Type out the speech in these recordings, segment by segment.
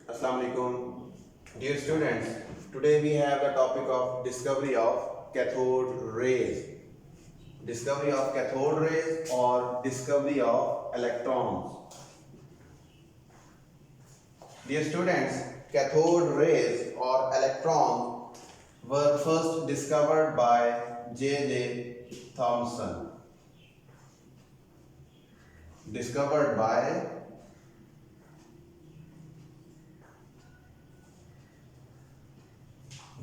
Assalamu alaikum. Dear students, today we have the topic of discovery of cathode rays. Discovery of cathode rays or discovery of electrons. Dear students, cathode rays or electrons were first discovered by J.J. Thomson. Discovered by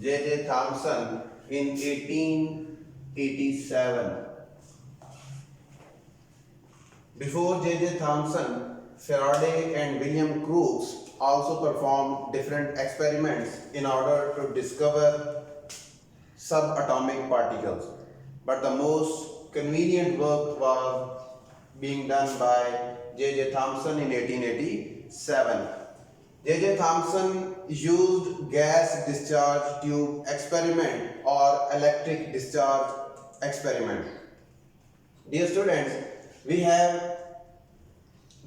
J.J. Thomson in 1887. Before J.J. Thomson, Faraday and William Crookes also performed different experiments in order to discover subatomic particles. But the most convenient work was being done by J.J. Thomson in 1887. J.J. Thomson used gas discharge tube experiment or electric discharge experiment. Dear students, we have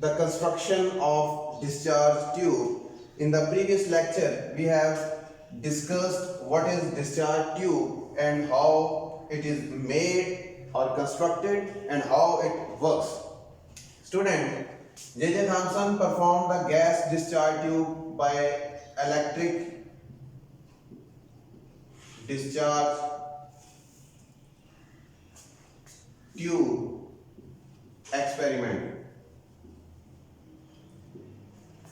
the construction of discharge tube. In the previous lecture, we have discussed what is discharge tube and how it is made or constructed and how it works. Student, J.J. Thomson performed the gas discharge tube by electric discharge tube experiment.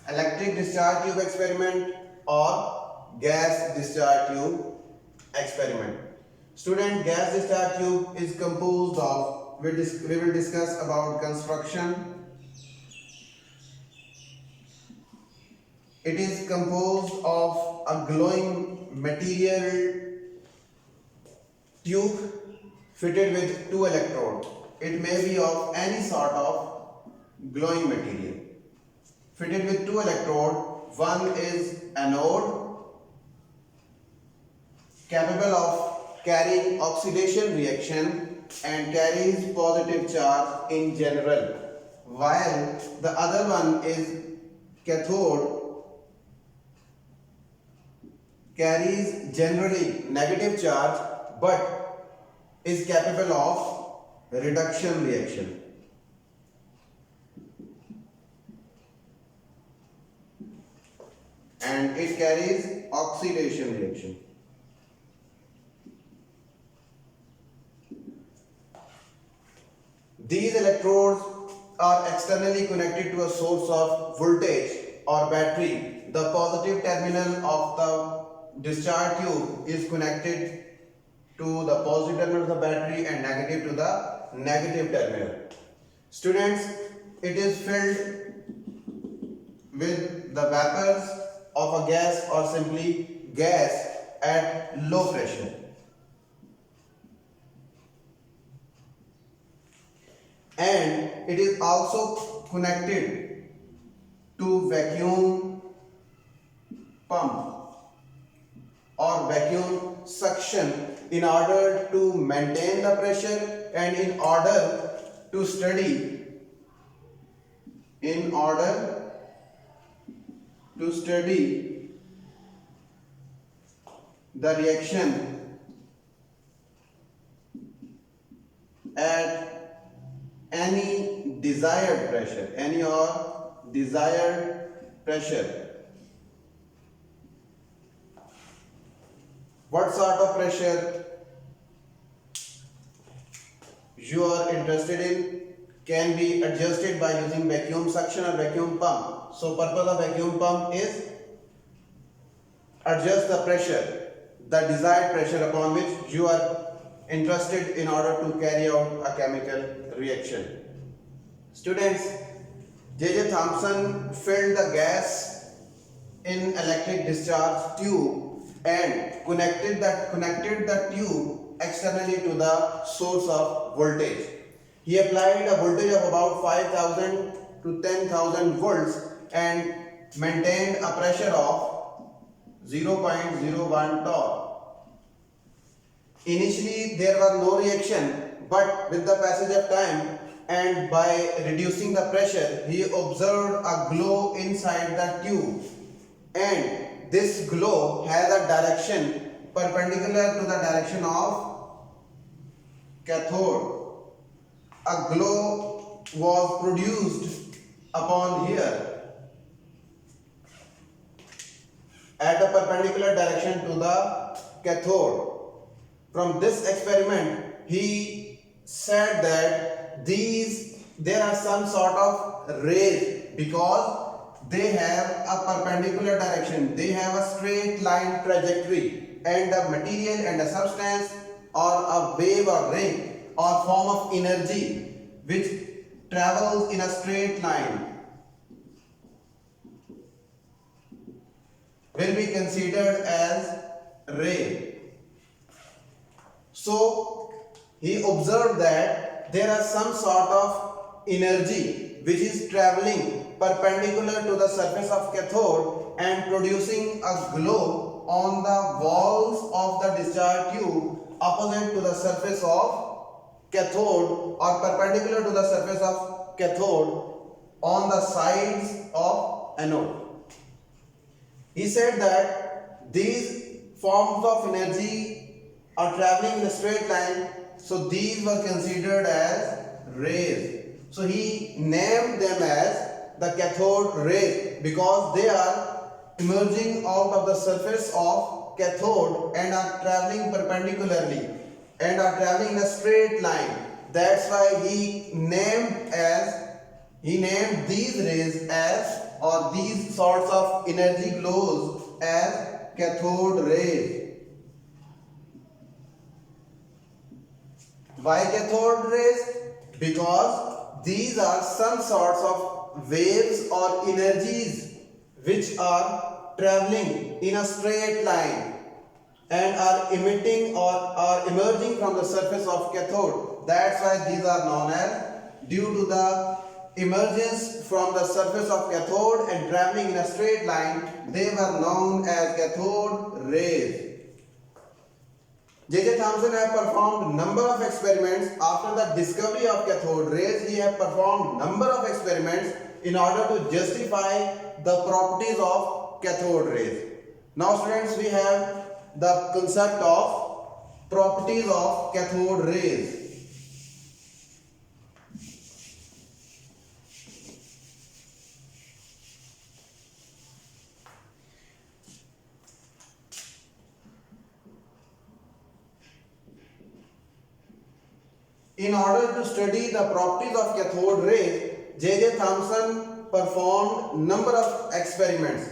Electric discharge tube experiment or gas discharge tube experiment. Student, gas discharge tube is composed of, we will discuss about construction. It is composed of a glowing material tube fitted with two electrodes. It may be of any sort of glowing material. Fitted with two electrodes, one is anode, capable of carrying oxidation reaction and carries positive charge in general, while the other one is cathode, carries generally negative charge but is capable of reduction reaction. And it carries oxidation reaction. These electrodes are externally connected to a source of voltage or battery. The positive terminal of the discharge tube is connected to the positive terminal of the battery and negative to the negative terminal. Students, it is filled with the vapors of a gas or simply gas at low pressure. And it is also connected to vacuum pump or vacuum suction in order to maintain the pressure and in order to study the reaction at any desired pressure. What sort of pressure you are interested in can be adjusted by using vacuum suction or vacuum pump. So purpose of vacuum pump is adjust the pressure, the desired pressure upon which you are interested in order to carry out a chemical reaction. Students, J.J. Thomson filled the gas in electric discharge tube and connected the tube externally to the source of voltage. He applied a voltage of about 5,000 to 10,000 volts and maintained a pressure of 0.01 torr. Initially there was no reaction, but with the passage of time and by reducing the pressure, he observed a glow inside the tube. and this globe has a direction perpendicular to the direction of cathode. A glow was produced upon here at a perpendicular direction to the cathode. From this experiment, he said that there are some sort of rays because they have a perpendicular direction, they have a straight line trajectory, and a material and a substance or a wave or ray or form of energy which travels in a straight line will be considered as ray. So he observed that there are some sort of energy which is traveling perpendicular to the surface of cathode and producing a glow on the walls of the discharge tube opposite to the surface of cathode or perpendicular to the surface of cathode on the sides of anode. He said that these forms of energy are traveling in a straight line, so these were considered as rays. So he named them as the cathode rays because they are emerging out of the surface of cathode and are traveling perpendicularly and are traveling in a straight line. That's why he named these rays as, or these sorts of energy glows as, cathode rays. Why cathode rays? Because these are some sorts of waves or energies which are traveling in a straight line and are emitting or are emerging from the surface of cathode. That's why these are known as, due to the emergence from the surface of cathode and traveling in a straight line, they were known as cathode rays. J.J. Thomson have performed number of experiments after the discovery of cathode rays. He have performed number of experiments in order to justify the properties of cathode rays. Now students, we have the concept of properties of cathode rays. In order to study the properties of cathode rays, J.J. Thomson performed number of experiments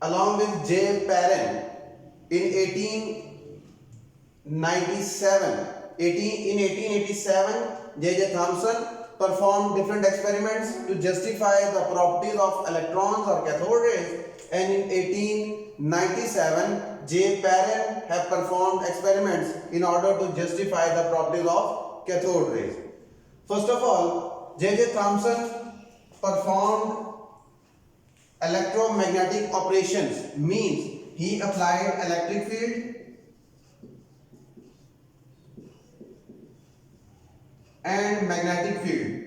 along with J. Perrin in 1897. In 1887, J.J. Thomson performed different experiments to justify the properties of electrons or cathode rays, and in 1897, J. Perrin have performed experiments in order to justify the properties of cathode rays. First of all, J.J. Thomson performed electromagnetic operations, means he applied electric field and magnetic field.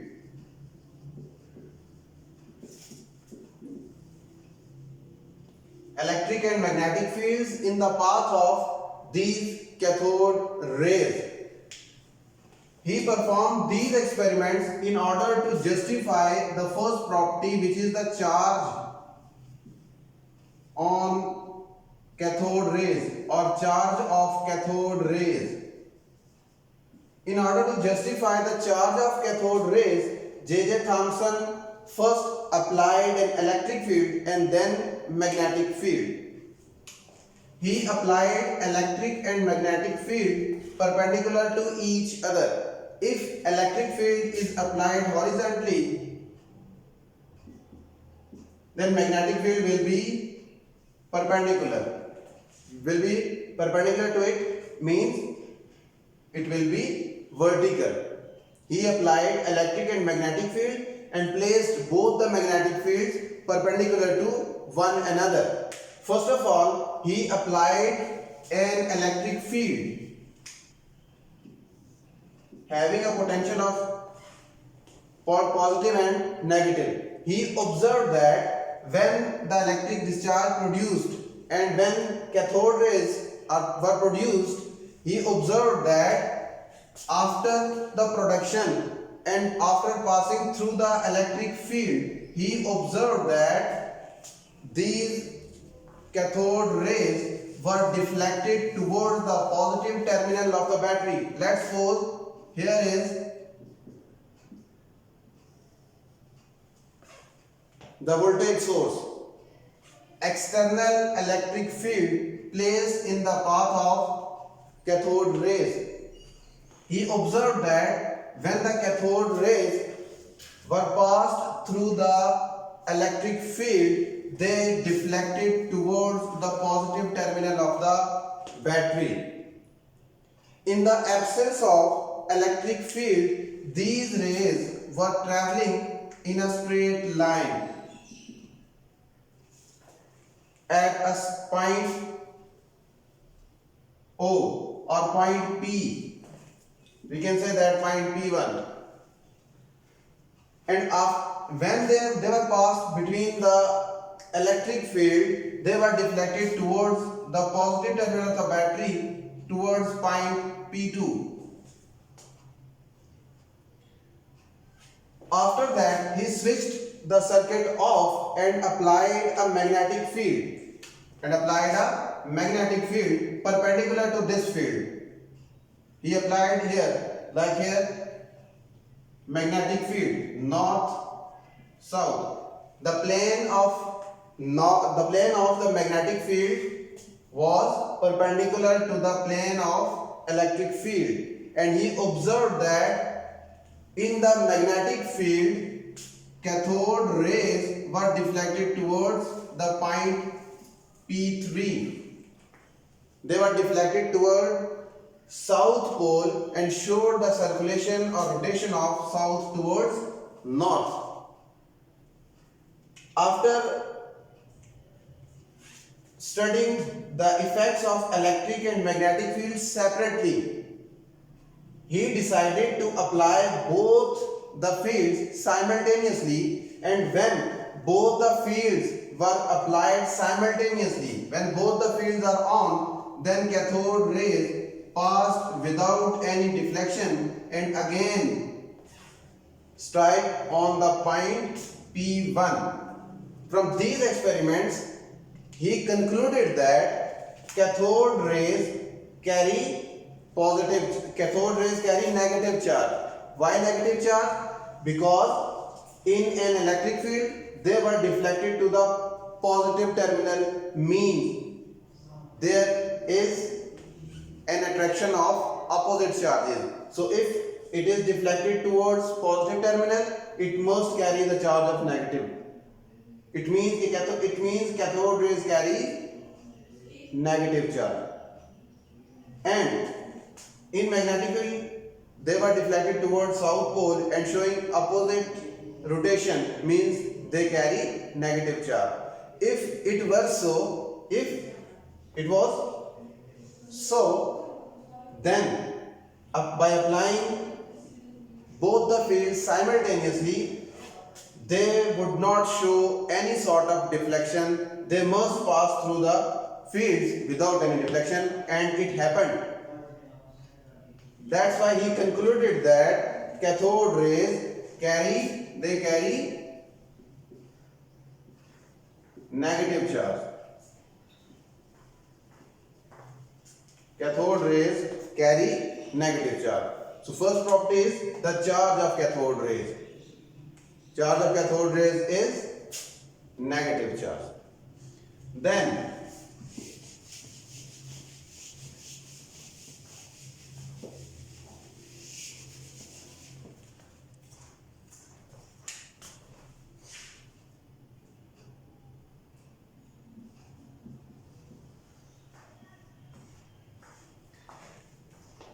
Electric and magnetic fields in the path of these cathode rays. He performed these experiments in order to justify the first property, which is the charge on cathode rays or charge of cathode rays. In order to justify the charge of cathode rays, J.J. Thomson first applied an electric field and then magnetic field. He applied electric and magnetic field perpendicular to each other. If electric field is applied horizontally, then magnetic field will be perpendicular. Will be perpendicular to it, means it will be vertical. He applied electric and magnetic field and placed both the magnetic fields perpendicular to one another. First of all, he applied an electric field having a potential of positive and negative. He observed that when the electric discharge produced and when cathode rays were produced, he observed that after the production and after passing through the electric field, he observed that these cathode rays were deflected towards the positive terminal of the battery. Let's suppose here is the voltage source, external electric field placed in the path of cathode rays. He observed that when the cathode rays were passed through the electric field, they deflected towards the positive terminal of the battery. In the absence of electric field, these rays were traveling in a straight line at a point O or point P. We can say that point P1. And when they were passed between the electric field, they were deflected towards the positive terminal of the battery towards point P2. After that, he switched the circuit off and applied a magnetic field. Perpendicular to this field. He applied here, like here, magnetic field, north, south. The plane of the magnetic field was perpendicular to the plane of electric field, and he observed that in the magnetic field, cathode rays were deflected towards the point P3. They were deflected toward south pole and showed the circulation or rotation of south towards north. After studying the effects of electric and magnetic fields separately, he decided to apply both the fields simultaneously, and when both the fields were applied simultaneously, when both the fields are on, then cathode rays passed without any deflection and again strike on the point P1. From these experiments, he concluded that cathode rays carry negative charge. Why negative charge? Because in an electric field, they were deflected to the positive terminal, means there is an attraction of opposite charges. So if it is deflected towards positive terminal, it must carry the charge of negative. It means cathode rays carry negative charge. And in magnetic field, they were deflected towards south pole and showing opposite rotation, means they carry negative charge. If it was so, then by applying both the fields simultaneously, they would not show any sort of deflection. They must pass through the fields without any deflection, and it happened. That's why he concluded that cathode rays carry negative charge. Cathode rays carry negative charge. So first property is the charge of cathode rays. Charge of cathode rays is negative charge. Then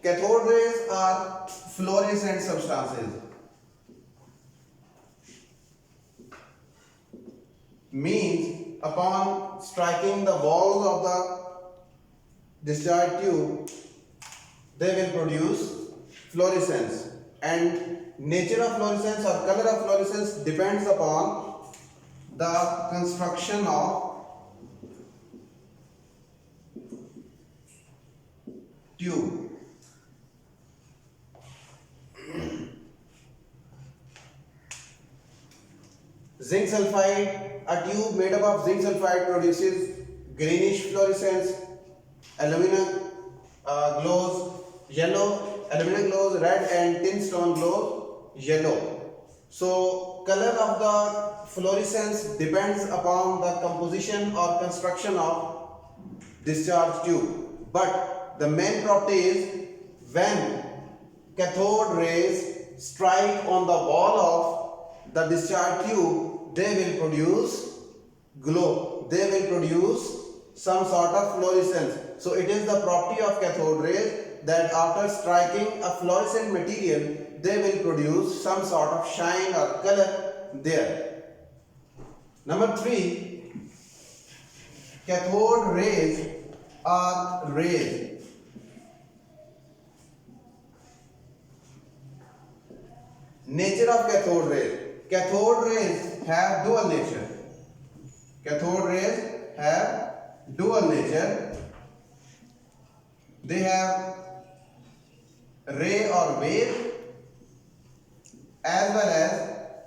cathode rays are fluorescent substances. Means upon striking the walls of the discharge tube, they will produce fluorescence, and nature of fluorescence or color of fluorescence depends upon the construction of tube. Zinc sulfide, a tube made up of zinc sulfide produces greenish fluorescence. Alumina glows yellow, alumina glows red, and tin stone glows yellow. So color of the fluorescence depends upon the composition or construction of discharge tube. But the main property is when cathode rays strike on the wall of the discharge tube, they will produce glow. They will produce some sort of fluorescence. So it is the property of cathode rays that after striking a fluorescent material, they will produce some sort of shine or color there. Number 3, cathode rays are rays. Nature of cathode rays. Cathode rays have dual nature. Cathode rays have dual nature. They have ray or wave as well as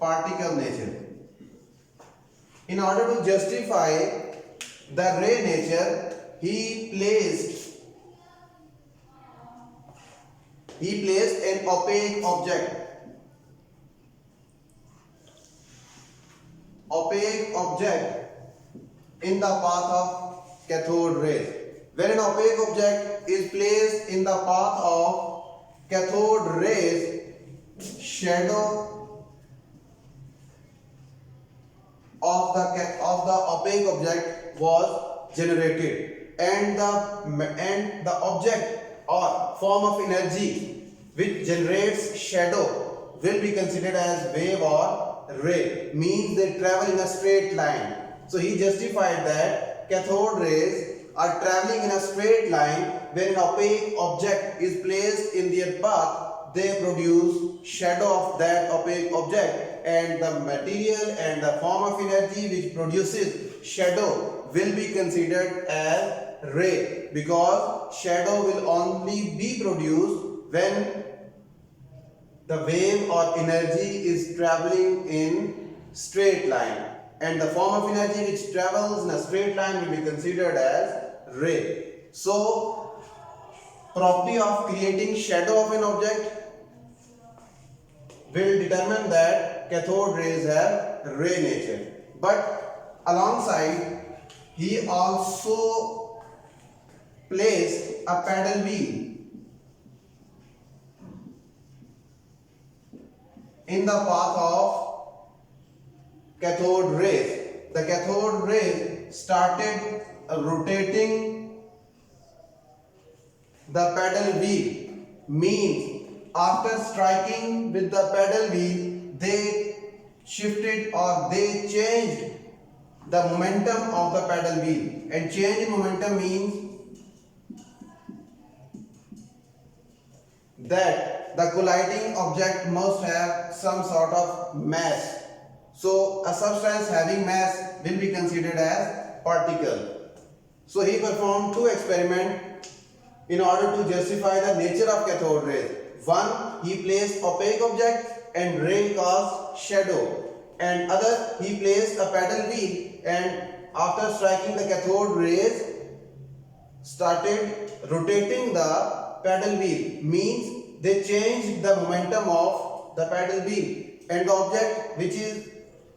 particle nature. In order to justify the ray nature, he placed an opaque object in the path of cathode rays. When an opaque object is placed in the path of cathode rays, shadow of the opaque object was generated, and the object or form of energy which generates shadow will be considered as wave or ray, means they travel in a straight line. So he justified that cathode rays are traveling in a straight line. When an opaque object is placed in their path, they produce shadow of that opaque object, and the material and the form of energy which produces shadow will be considered as ray, because shadow will only be produced when the wave or energy is traveling in straight line, and the form of energy which travels in a straight line will be considered as ray. So property of creating shadow of an object will determine that cathode rays have ray nature. But alongside, he also placed a paddle wheel in the path of cathode rays. The cathode rays started rotating the paddle wheel, means after striking with the paddle wheel, they shifted or they changed the momentum of the paddle wheel, and change in momentum means that the colliding object must have some sort of mass. So a substance having mass will be considered as particle. So he performed 2 experiments in order to justify the nature of cathode rays. One, he placed opaque object and ray caused shadow, and other, he placed a paddle wheel, and after striking the cathode rays started rotating the paddle wheel, means they changed the momentum of the paddle wheel, and the object which is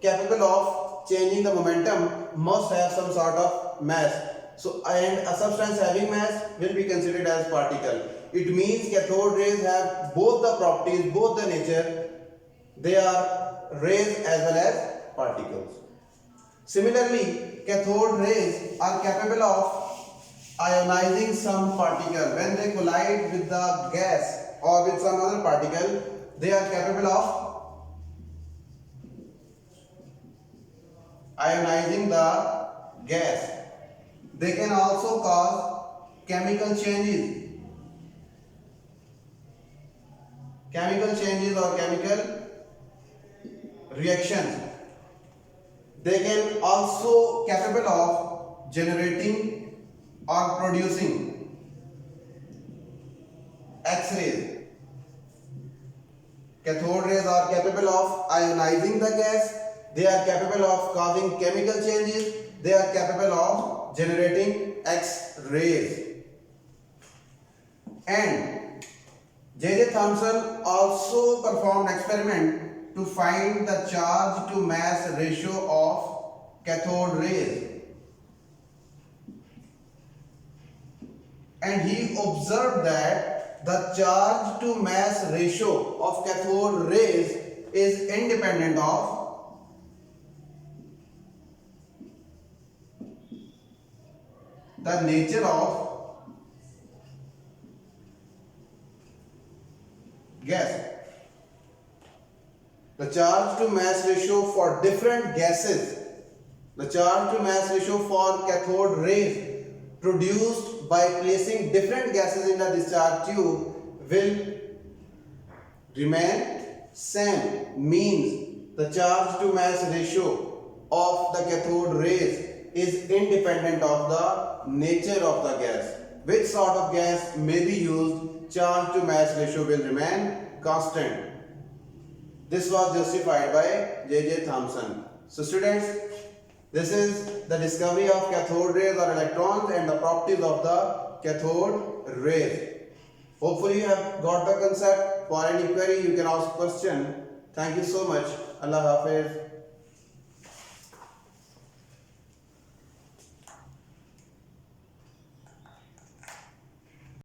capable of changing the momentum must have some sort of mass. So, and a substance having mass will be considered as particle. It means cathode rays have both the properties, both the nature. They are rays as well as particles. Similarly, cathode rays are capable of ionizing some particle. When they collide with the gas or with some other particle, they are capable of ionizing the gas. They can also cause chemical changes or chemical reactions. they can also capable of generating or producing X-rays. Cathode rays are capable of ionizing the gas, they are capable of causing chemical changes, they are capable of generating X-rays. And J.J. Thomson also performed experiment to find the charge to mass ratio of cathode rays. And he observed that the charge to mass ratio of cathode rays is independent of the nature of gas. The charge to mass ratio for different gases, the charge to mass ratio for cathode rays produced by placing different gases in the discharge tube will remain same, means the charge to mass ratio of the cathode rays is independent of the nature of the gas. Which sort of gas may be used, charge to mass ratio will remain constant. This was justified by J.J. Thomson. So students, this is the discovery of cathode rays or electrons and the properties of the cathode rays. Hopefully you have got the concept. For any query you can ask question. Thank you so much. Allah Hafiz.